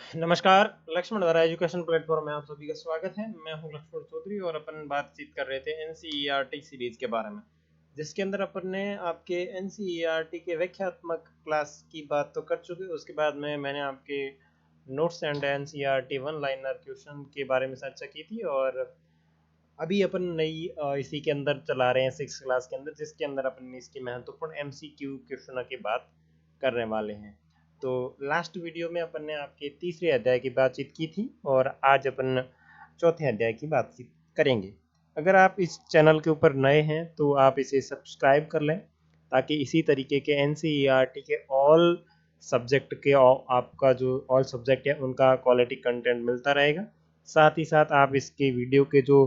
नमस्कार। लक्ष्मण धारा education platform में आप सभी का स्वागत है। मैं हूं लक्ष्मण चौधरी और अपन बातचीत कर रहे थे एनसीईआरटी सीरीज के बारे में, जिसके अंदर अपन ने आपके एनसीईआरटी के व्याख्यात्मक क्लास की बात तो कर चुके। उसके बाद में मैंने आपके notes and NCERT one liner question के बारे में चर्चा की थी, और अभी अपन नई इसी के अंदर चला रहे हैं सिक्स क्लास के अंदर, जिसके अंदर अपन इसकी महत्वपूर्ण एमसीक्यू क्वेश्चनों की बात करने वाले हैं। तो लास्ट वीडियो में अपन ने आपके तीसरे अध्याय की बातचीत की थी, और आज अपन चौथे अध्याय की बातचीत करेंगे। अगर आप इस चैनल के ऊपर नए हैं तो आप इसे सब्सक्राइब कर लें, ताकि इसी तरीके के एनसीईआरटी के ऑल सब्जेक्ट के आपका जो ऑल सब्जेक्ट है उनका क्वालिटी कंटेंट मिलता रहेगा। साथ ही साथ आप इसके वीडियो के जो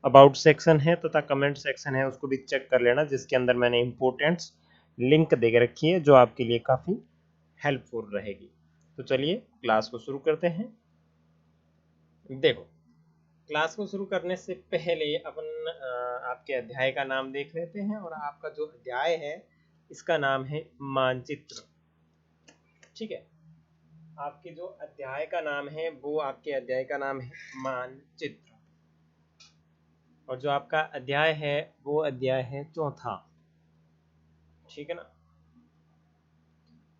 अबाउट सेक्शन है तथा कमेंट सेक्शन है उसको भी चेक कर लेना, जिसके अंदर मैंने इम्पोर्टेंट्स लिंक दे रखी है जो आपके लिए काफ़ी हेल्पफुल रहेगी। तो चलिए क्लास को शुरू करते हैं। देखो, क्लास को शुरू करने से पहले अपन आपके अध्याय का नाम देख लेते हैं, और आपका जो अध्याय है इसका नाम है मानचित्र। ठीक है, आपके जो अध्याय का नाम है वो आपके अध्याय का नाम है मानचित्र, और जो आपका अध्याय है वो अध्याय है चौथा। ठीक है ना।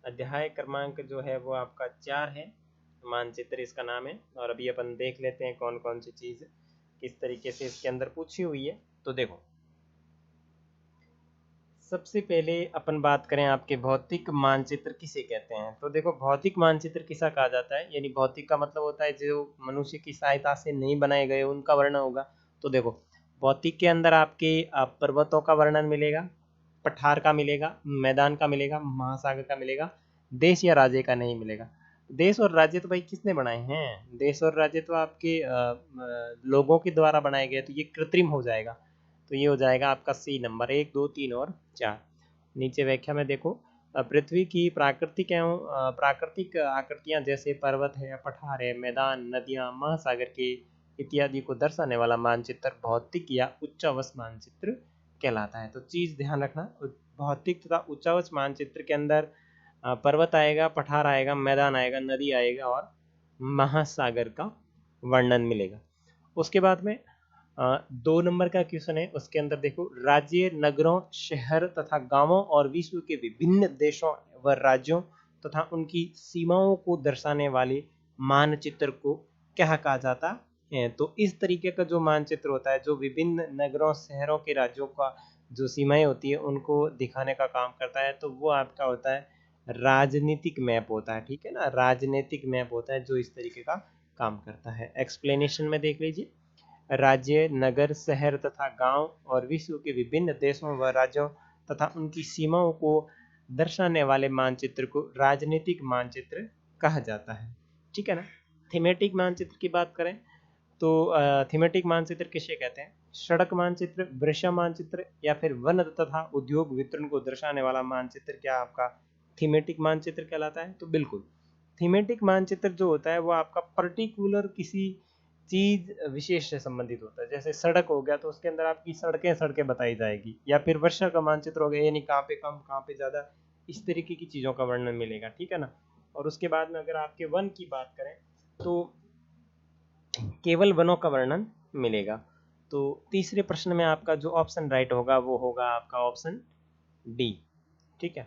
अध्याय क्रमांक जो है वो आपका 4 है, मानचित्र इसका नाम है। और अभी अपन देख लेते हैं कौन कौन सी चीज़ किस तरीके से इसके अंदर पूछी हुई है। तो देखो, सबसे पहले अपन बात करें आपके भौतिक मानचित्र किसे कहते हैं। तो देखो, भौतिक मानचित्र किसा कहा जाता है, यानी भौतिक का मतलब होता है जो मनुष्य की सहायता से नहीं बनाए गए उनका वर्णन होगा। तो देखो, भौतिक के अंदर आपके पर्वतों का वर्णन मिलेगा, पठार का मिलेगा, मैदान का मिलेगा, महासागर का मिलेगा, देश या राज्य का नहीं मिलेगा। देश और राज्य तो भाई किसने बनाए हैं? देश और राज्य तो आपके लोगों के द्वारा बनाए गए, तो ये कृत्रिम हो जाएगा। तो ये हो जाएगा आपका सी नंबर 1, 2, 3 और 4। नीचे व्याख्या में देखो, पृथ्वी की प्राकृतिक एवं प्राकृतिक आकृतियां जैसे पर्वत है, पठार है, मैदान, नदियां, महासागर के इत्यादि को दर्शाने वाला मानचित्र भौतिक या उच्चावच मानचित्र कहलाता है। तो चीज़ ध्यान रखना, भौतिक तथा उच्चावच मानचित्र के अंदर पर्वत आएगा, पठार आएगा, मैदान आएगा, नदी आएगा और महासागर का वर्णन मिलेगा। उसके बाद में 2 नंबर का क्वेश्चन है, उसके अंदर देखो, राज्य, नगरों, शहर तथा गांवों और विश्व के विभिन्न देशों व राज्यों तथा उनकी सीमाओं को दर्शाने वाले मानचित्र को क्या कहा जाता है। तो इस तरीके का जो मानचित्र होता है, जो विभिन्न नगरों, शहरों के, राज्यों का जो सीमाएं होती है उनको दिखाने का काम करता है, तो वो आपका होता है राजनीतिक मैप होता है। ठीक है ना, राजनीतिक मैप होता है जो इस तरीके का काम करता है। एक्सप्लेनेशन में देख लीजिए, राज्य, नगर, शहर तथा गांव और विश्व के विभिन्न देशों व राज्यों तथा उनकी सीमाओं को दर्शाने वाले मानचित्र को राजनीतिक मानचित्र कहा जाता है। ठीक है ना। थीमेटिक मानचित्र की बात करें तो थीमेटिक मानचित्र किसे कहते हैं? सड़क मानचित्र, वृषा मानचित्र या फिर वन तथा उद्योग वितरण को दर्शाने वाला मानचित्र क्या आपका थीमेटिक मानचित्र कहलाता है? तो बिल्कुल, थीमेटिक मानचित्र जो होता है वो आपका पर्टिकुलर किसी चीज विशेष से संबंधित होता है। जैसे सड़क हो गया तो उसके अंदर आपकी सड़कें सड़कें बताई जाएगी, या फिर वर्षा का मानचित्र हो गया, यानी कहाँ पे कम कहाँ पे ज्यादा, इस तरीके की चीजों का वर्णन मिलेगा। ठीक है ना। और उसके बाद में अगर आपके वन की बात करें तो केवल वनों का वर्णन मिलेगा। तो तीसरे प्रश्न में आपका जो ऑप्शन राइट होगा वो होगा आपका ऑप्शन डी। ठीक है।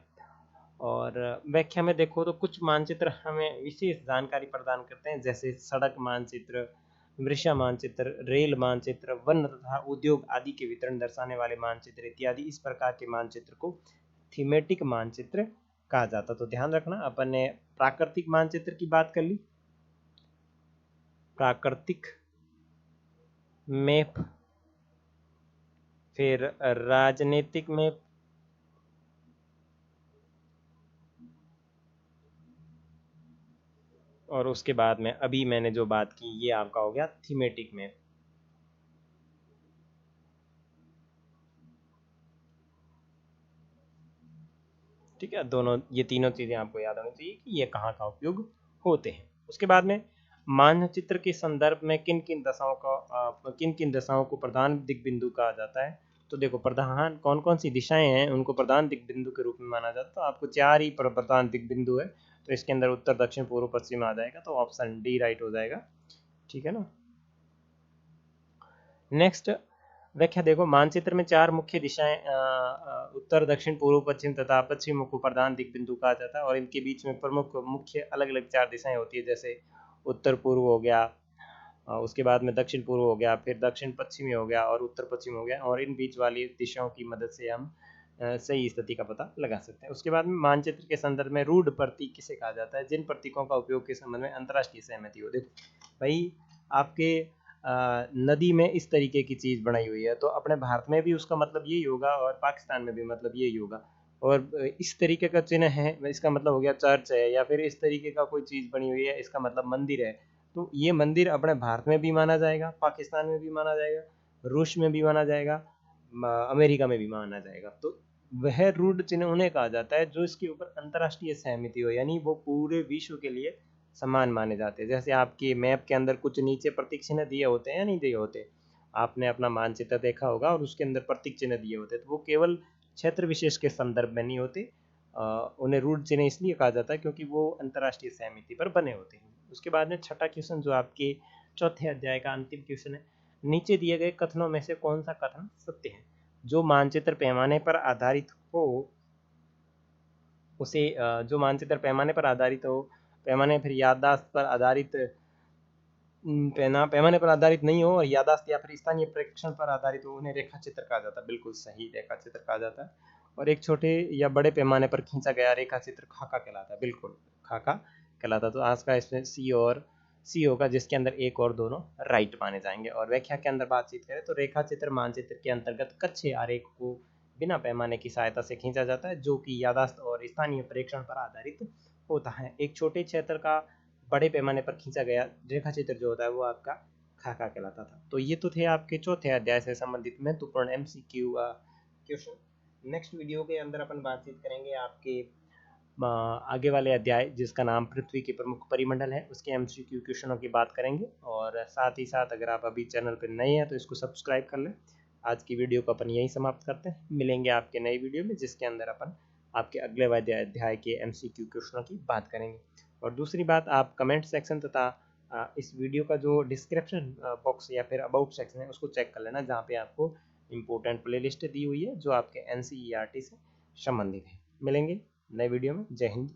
और व्याख्या में देखो तो कुछ मानचित्र हमें विशेष जानकारी प्रदान करते हैं, जैसे सड़क मानचित्र, वृषा मानचित्र, रेल मानचित्र, वन तथा उद्योग आदि के वितरण दर्शाने वाले मानचित्र इत्यादि। इस प्रकार के मानचित्र को थीमेटिक मानचित्र कहा जाता। तो ध्यान रखना, अपन ने प्राकृतिक मानचित्र की बात कर ली, प्राकृतिक मैप, फिर राजनीतिक मैप, और उसके बाद में अभी मैंने जो बात की ये आपका हो गया थीमेटिक मैप। ठीक है, दोनों ये तीनों चीज़ें आपको याद होनी चाहिए कि ये कहाँ का उपयोग होते हैं। उसके बाद में मानचित्र के संदर्भ में किन किन दशाओं को प्रधान दिक्बिंदु कहा जाता है। तो देखो, प्रधान कौन कौन सी दिशाएं हैं उनको प्रधान दिक्बिंदु के रूप में माना जाता है। तो आपको 4 ही प्रधान दिक्बिंदु है, तो इसके अंदर उत्तर दक्षिण पूर्व पश्चिम आ जाएगा, तो ऑप्शन डी राइट हो जाएगा। ठीक है ना। नेक्स्ट व्याख्या देखो, मानचित्र में 4 मुख्य दिशाएं उत्तर दक्षिण पूर्व पश्चिम तथा पश्चिम को प्रधान दिक बिंदु कहा जाता है, और इनके बीच में प्रमुख मुख्य अलग अलग 4 दिशाएं होती है, जैसे उत्तर पूर्व हो गया, उसके बाद में दक्षिण पूर्व हो गया, फिर दक्षिण पश्चिमी हो गया और उत्तर पश्चिम हो गया, और इन बीच वाली दिशाओं की मदद से हम सही स्थिति का पता लगा सकते हैं। उसके बाद में मानचित्र के संदर्भ में रूढ़ प्रतीक किसे कहा जाता है, जिन प्रतीकों का उपयोग के संबंध में अंतर्राष्ट्रीय सहमति हो। देखो भाई, आपके नदी में इस तरीके की चीज बनाई हुई है, तो अपने भारत में भी उसका मतलब यही होगा और पाकिस्तान में भी मतलब यही होगा। और इस तरीके का चिन्ह है, इसका मतलब हो गया चर्च है, या फिर इस तरीके का कोई चीज बनी हुई है, इसका मतलब मंदिर है। तो ये मंदिर अपने भारत में भी माना जाएगा, पाकिस्तान में भी माना जाएगा, रूस में भी माना जाएगा, अमेरिका में भी माना जाएगा। तो वह रूढ़ चिन्ह उन्हें कहा जाता है जो इसके ऊपर अंतर्राष्ट्रीय सहमति हो, यानी वो पूरे विश्व के लिए समान माने जाते हैं। जैसे आपके मैप के अंदर कुछ नीचे प्रतीक चिन्ह दिए होते हैं या नहीं दिए होते, आपने अपना मानचित्र देखा होगा और उसके अंदर प्रतीक चिन्ह दिए होते हैं, तो वो केवल क्षेत्र विशेष के संदर्भ में नहीं होते। उन्हें रूढ़ चिन्ह इसलिए कहा जाता है क्योंकि वो अंतर्राष्ट्रीय सहमति पर बने होते हैं। उसके बाद में छठा क्वेश्चन जो आपके चौथे अध्याय का अंतिम क्वेश्चन है, नीचे दिए गए कथनों में से कौन सा कथन सत्य है। जो मानचित्र पैमाने पर आधारित हो उसे जो मानचित्र पैमाने पर आधारित हो, पैमाने फिर याददाश्त पर आधारित पैमाने पर आधारित नहीं हो और याददाश्त या फिर स्थानीय प्रेक्षण पर आधारित हो, उन्हें रेखा चित्र कहा जाता है। बिल्कुल सही, रेखा चित्र कहा जाता है। और एक छोटे या बड़े पैमाने पर खींचा गया रेखा चित्र खाका कहलाता है। बिल्कुल खाका कहलाता है। तो आज का इसमें सी होगा, जिसके अंदर एक और दोनों राइट माने जाएंगे। और व्याख्या के अंदर बातचीत करें तो रेखा चित्र मानचित्र के अंतर्गत कच्चे आरेख को बिना पैमाने की सहायता से खींचा जाता है, जो कि याददाश्त और स्थानीय प्रेक्षण पर आधारित होता है। एक छोटे क्षेत्र का बड़े पैमाने पर खींचा गया रेखा चित्र जो होता है वो आपका खाका कहलाता था। तो ये तो थे आपके चौथे अध्याय से संबंधित महत्वपूर्ण एमसीक्यू क्वेश्चन। नेक्स्ट वीडियो के अंदर अपन बातचीत करेंगे आपके आगे वाले अध्याय, जिसका नाम पृथ्वी के प्रमुख परिमंडल है, उसके एमसीक्यू क्वेश्चनों की बात करेंगे। और साथ ही साथ अगर आप अभी चैनल पर नए हैं तो इसको सब्सक्राइब कर लें। आज की वीडियो को अपन यहीं समाप्त करते हैं, मिलेंगे आपके नई वीडियो में, जिसके अंदर अपन आपके अगले वाले अध्याय के एमसीक्यू क्वेश्चनों की बात करेंगे। और दूसरी बात, आप कमेंट सेक्शन तथा इस वीडियो का जो डिस्क्रिप्शन बॉक्स या फिर अबाउट सेक्शन है उसको चेक कर लेना, जहाँ पे आपको इम्पोर्टेंट प्लेलिस्ट दी हुई है जो आपके एनसीईआरटी से संबंधित है। मिलेंगे नए वीडियो में। जय हिंद।